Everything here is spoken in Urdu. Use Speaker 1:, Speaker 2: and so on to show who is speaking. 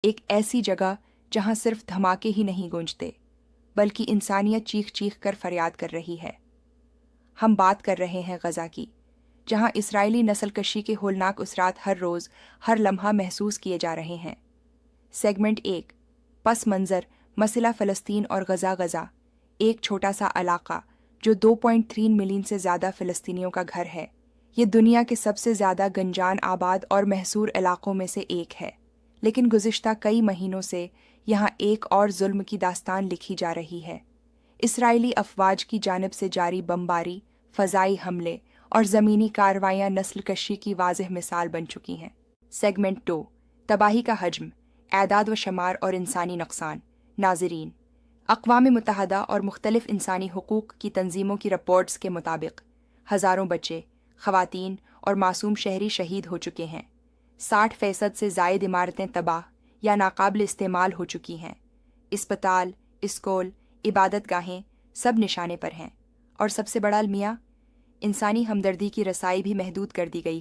Speaker 1: ایک ایسی جگہ جہاں صرف دھماکے ہی نہیں گونجتے بلکہ انسانیت چیخ چیخ کر فریاد کر رہی ہے۔ ہم بات کر رہے ہیں غزہ کی، جہاں اسرائیلی نسل کشی کے ہولناک اثرات ہر روز ہر لمحہ محسوس کیے جا رہے ہیں۔ سیگمنٹ 1، پس منظر مسئلہ فلسطین اور غزہ۔ ایک چھوٹا سا علاقہ جو 2.3 ملین سے زیادہ فلسطینیوں کا گھر ہے، یہ دنیا کے سب سے زیادہ گنجان آباد اور محصور علاقوں میں سے ایک ہے۔ لیکن گزشتہ کئی مہینوں سے یہاں ایک اور ظلم کی داستان لکھی جا رہی ہے۔ اسرائیلی افواج کی جانب سے جاری بمباری، فضائی حملے اور زمینی کارروائیاں نسل کشی کی واضح مثال بن چکی ہیں۔ سیگمنٹ 2، تباہی کا حجم، اعداد و شمار اور انسانی نقصان۔ ناظرین، اقوام متحدہ اور مختلف انسانی حقوق کی تنظیموں کی رپورٹس کے مطابق ہزاروں بچے، خواتین اور معصوم شہری شہید ہو چکے ہیں۔ 60% سے زائد عمارتیں تباہ یا ناقابل استعمال ہو چکی ہیں۔ اسپتال، اسکول، عبادت گاہیں سب نشانے پر ہیں، اور سب سے بڑا المیہ، انسانی ہمدردی کی رسائی بھی محدود کر دی گئی ہے۔